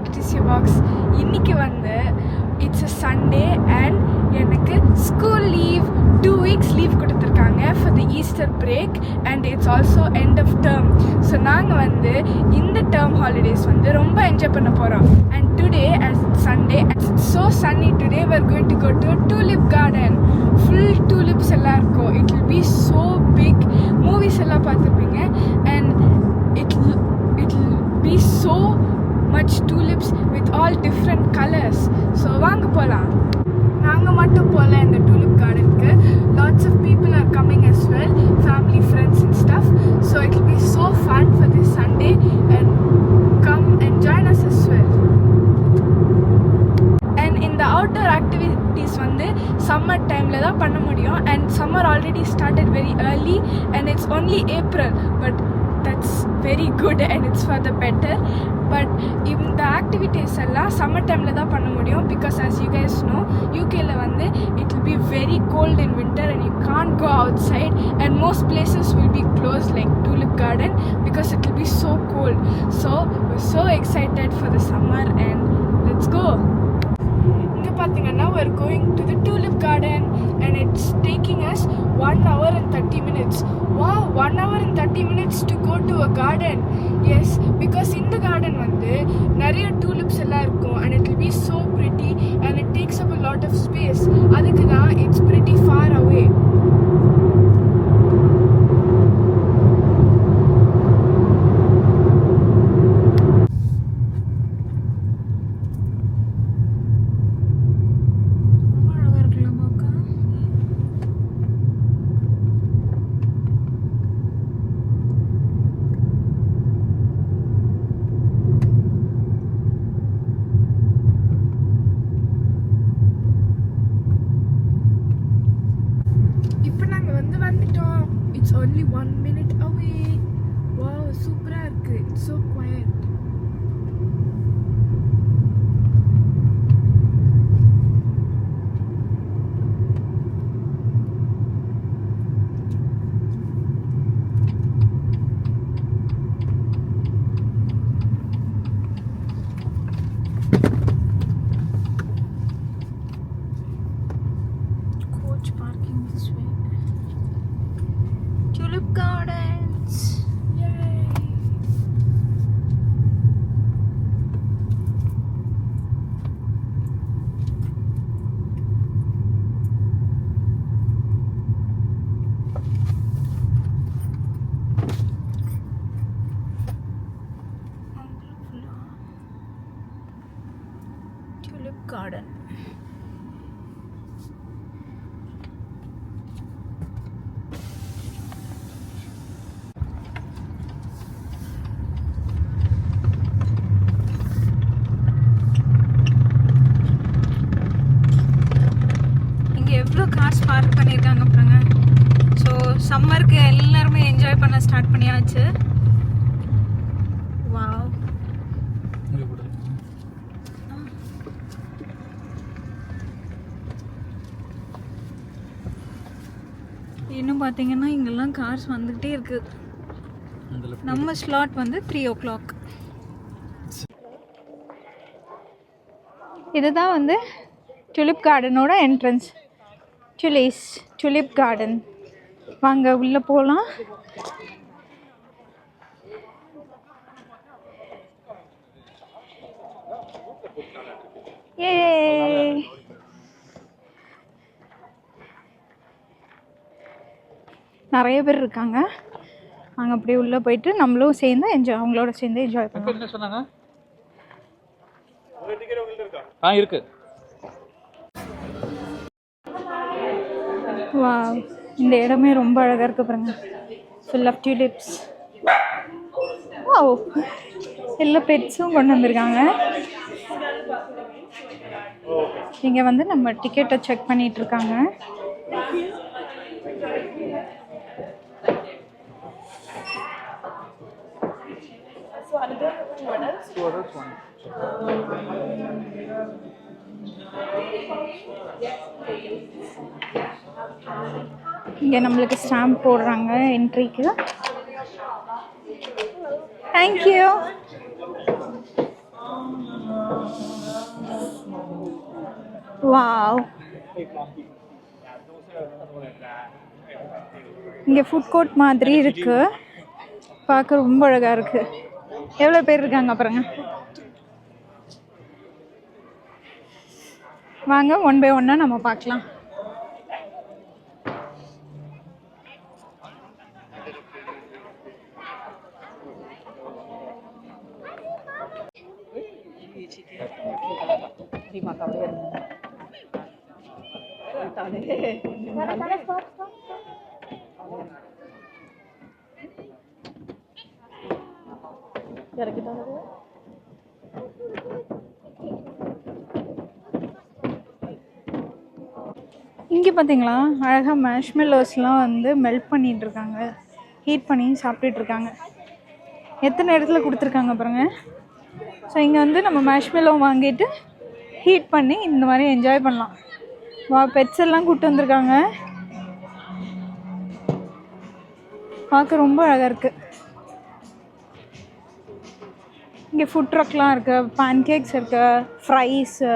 Back to டிசியோ பாக்ஸ். இன்னைக்கு வந்து இட்ஸ் அ சண்டே அண்ட் எனக்கு ஸ்கூல் லீவ் 2 weeks லீவ் கொடுத்துருக்காங்க for the Easter break and it's also end of term. So நாங்கள் வந்து இந்த டேர்ம் ஹாலிடேஸ் வந்து ரொம்ப என்ஜாய் பண்ண போகிறோம். And today as Sunday so sunny today we're going to go to a tulip garden. Full tulips எல்லாம் இருக்கும். It will be so big. Movies எல்லாம் பார்த்துருப்பீங்க and it will be so much tulips with all different colors. So வாங்க போகலாம். நாங்கள் மட்டும் போகல இந்த tulip gardenக்கு. Lots of people are coming as well, family, friends and stuff. So it will be so fun for this Sunday and come and join us as well. And in the outdoor activities வந்து summer timeல தான் பண்ண முடியும். And summer already started very early and it's only April, but that's very good and it's for the better. But இந்த activities எல்லாம் summer டைமில் தான் பண்ண முடியும் because as you guys know யூகேல வந்து it will be very cold in winter and you can't go outside and most places will be closed like tulip garden because it will be so cold. So we're so excited for the summer and let's go. இங்கே பார்த்தீங்கன்னா we're going to the tulip garden and it's taking us 1 hour and 30 minutes. Wow, 1 hour and 30 minutes to go to a garden. Yes, because in the garden வந்து நிறைய tulips எல்லாம் இருக்கும் and it will be so pretty and it takes up a lot of space. அதுக்கு தான் it's pretty far away. It's only 1 minute away. Wow, super இருக்கு. It's so quiet. Coach parking this way. Tulip gardens. Yay. Tulip garden. எவ்வளோ cars park பண்ணியிருக்காங்க பாருங்க. So சம்மருக்கு எல்லாருமே enjoy பண்ண start பண்ணியாச்சு. வாவ், இன்னும் பார்த்தீங்கன்னா இங்கெல்லாம் கார்ஸ் வந்துக்கிட்டே இருக்கு. நம்ம ஸ்லாட் வந்து 3 o'clock. இதுதான் வந்து டுலிப் கார்டனோட என்ட்ரன்ஸ். Tulip garden. வாங்க உள்ளே போகலாம். ஏ நிறைய பேர் இருக்காங்க. அங்கே அப்படியே உள்ளே போயிட்டு நம்மளும் சேர்ந்து அவங்களோட சேர்ந்து என்ஜாய் பண்ணலாம். இருக்கு. வா, இந்த இடமே ரொம்ப அழகாக இருக்கு பாருங்க. Full of tulips. வாவ், எல்லா பெட்ஸும் கொண்டு வந்திருக்காங்க. இங்கே வந்து நம்ம டிக்கெட்டை செக் பண்ணிட்டு இருக்காங்க. இங்கே நம்மளுக்கு ஸ்டாம்ப் போடுறாங்க என்ட்ரிக்கு. தேங்க்யூ. வாவ், இங்கே ஃபுட் கோர்ட் மாதிரி இருக்கு, பார்க்க ரொம்ப அழகாக இருக்கு. எவ்வளோ பேர் இருக்காங்க பாருங்க. வாங்க ஒன் பை ஒன்னா நம்ம பார்க்கலாம். இங்கே பார்த்தீங்களா அழகாக மேஷ்மெல்லோஸ்லாம் வந்து மெல்ட் பண்ணிட்டு இருக்காங்க, ஹீட் பண்ணி சாப்பிட்டுட்டு இருக்காங்க. எத்தனை இடத்துல கொடுத்துருக்காங்க பாருங்க. ஸோ இங்கே வந்து நம்ம மேஷ்மெல்லோ வாங்கிட்டு ஹீட் பண்ணி இந்த மாதிரி என்ஜாய் பண்ணலாம். பெட்ஸ் எல்லாம் கூப்பிட்டு வந்திருக்காங்க, பார்க்க ரொம்ப அழகாக இருக்குது. இங்கே ஃபுட் ட்ரக்லாம் இருக்குது, பேன்கேக்ஸ் இருக்குது, ஃப்ரைஸு,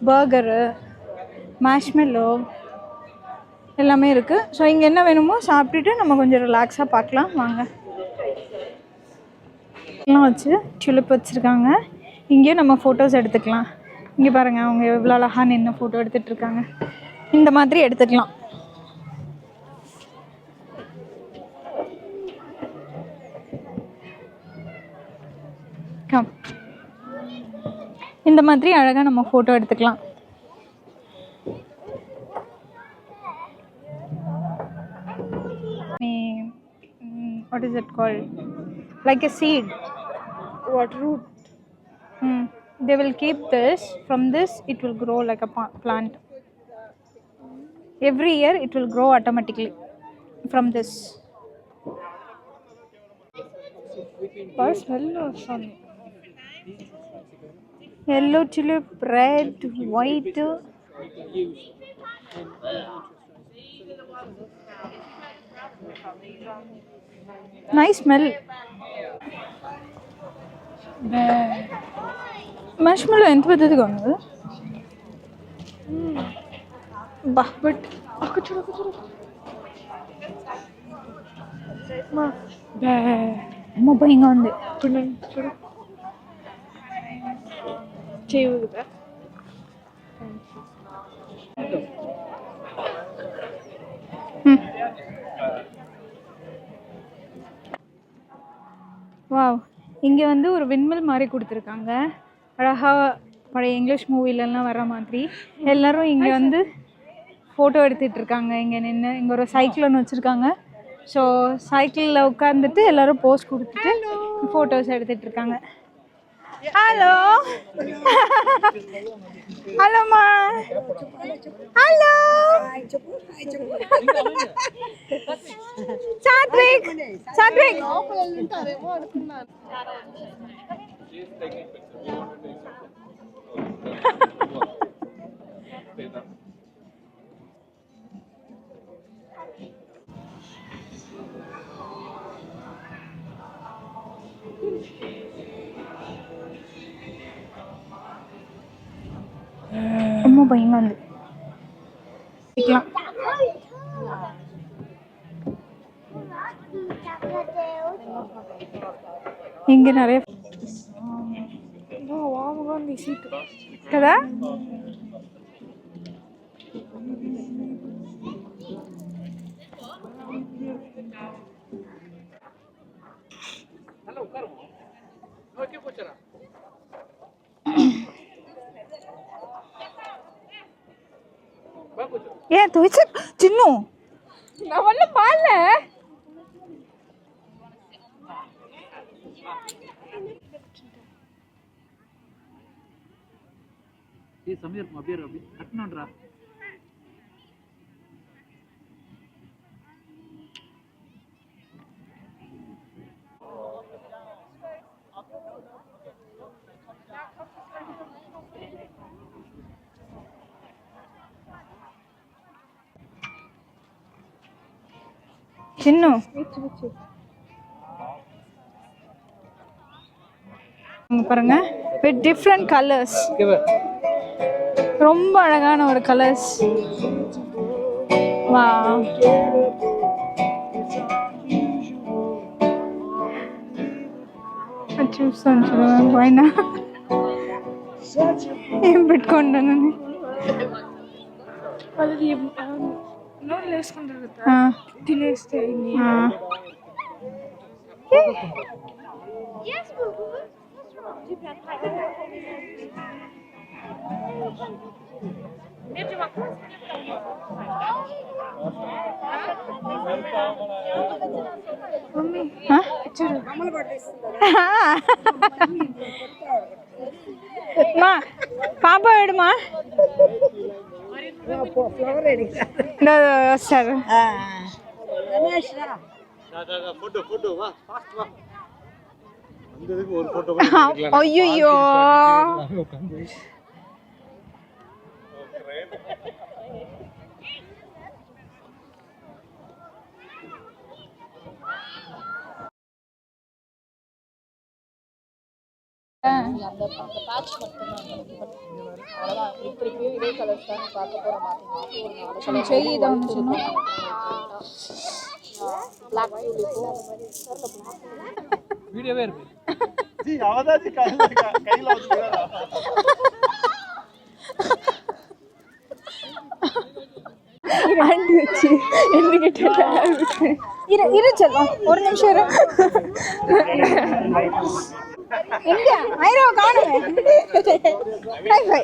பர்கரு, மேஷ்மெல்லோ எல்லாமே இருக்குது. ஸோ இங்கே என்ன வேணுமோ சாப்பிட்டுட்டு நம்ம கொஞ்சம் ரிலாக்ஸாக பார்க்கலாம். வாங்க. எல்லாம் வச்சு டியூலிப் வச்சுருக்காங்க. இங்கேயும் நம்ம ஃபோட்டோஸ் எடுத்துக்கலாம். இங்கே பாருங்கள், அவங்க எவ்வளோ அழகாக நின்று ஃபோட்டோ எடுத்துகிட்டு இருக்காங்க. இந்த மாதிரி எடுத்துக்கலாம். இந்த மாதிரி அழகாக நம்ம ஃபோட்டோ எடுத்துக்கலாம். What is it called? Like a seed. What root? They will keep this. From this it will grow like a plant. Every year it will grow automatically from this. What smell or something? Yellow tulip, red, white. Nice smell. Marshmallow ఎంత పెద్దదిగా ఉంది బా. But అక్కడ చూడు, అక్కడ చూడు. అమ్మ భయంగా ఉంది. ఇప్పుడు చూడు చేయవు కదా. வாவ், இங்கே வந்து ஒரு விண்மில் மாதிரி கொடுத்துருக்காங்க. அழகாக பழைய இங்கிலீஷ் மூவிலெலாம் வர மாதிரி எல்லோரும் இங்கே வந்து ஃபோட்டோ எடுத்துகிட்டு இருக்காங்க. இங்கே நின்று இங்கே ஒரு சைக்கிள் ஒன்று வச்சுருக்காங்க. ஸோ சைக்கிளில் உட்காந்துட்டு எல்லோரும் போஸ் கொடுத்துட்டு ஃபோட்டோஸ் எடுத்துகிட்டு இருக்காங்க. ஹலோ ஹலோம்மா, ஹலோ சாத்விக், சாத்விக் ரொம்ப பயமா வந்து இங்க நிறைய వాముగా ఉంది సీట్ కదా. ஏ துவைச்ச சின்னு நான் வல்ல பால்ல ஏய் சமீர் அப்படியே கட்டணும்டா. சின்னு பாருங்க, வித் டிஃப்ரெண்ட் கலர்ஸ். ரொம்ப அழகான ஒரு கலர்ஸ். வா, చూస్తాను పైన ఏం పెట్టుకుంటాను వాళ్ళది నోట్లు వేసుకుంటారు కదా తినేస్తే మమ్మీ చూడు మా పాప ఏడుమా వస్తారు. అయ్యో வீடியோவே இருக்கு. ஜி அவதாஜி கையில வச்சுக்கறா. ஆண்டி வச்சு என்ன கேட்டா இரு செல்லம் ஒரு நிமிஷம் இரு. எங்க ஐரோ காணுமே. ஹை ஹை ஹை ஹை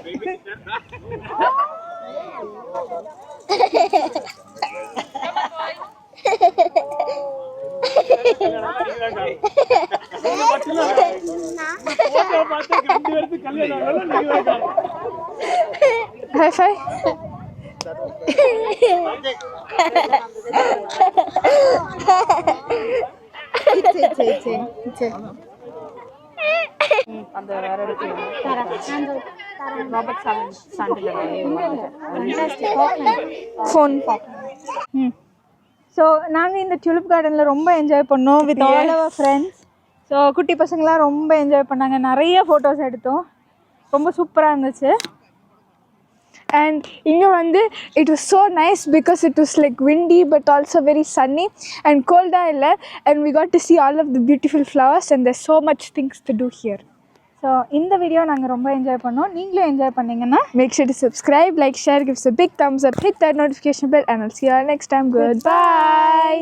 அந்த வேற இருக்கு ராபர்ட் சாண்டில் ஃபோன். ஸோ நாங்கள் இந்த டியூலிப் கார்டனில் ரொம்ப என்ஜாய் பண்ணோம் with all our friends. So குட்டி பசங்களாம் ரொம்ப என்ஜாய் பண்ணாங்க. நிறைய ஃபோட்டோஸ் எடுத்தோம். ரொம்ப சூப்பராக இருந்துச்சு. And inga vandu it was so nice because it was like windy but also very sunny and cold illa, and we got to see all of the beautiful flowers and there's so much things to do here. So இந்த video நாங்கள் ரொம்ப enjoy பண்ணோம். நீங்களும் enjoy பண்ணிங்கன்னா make sure to subscribe, like, share, give us a big thumbs up, hit that notification bell, and I'll see you all next time. Goodbye.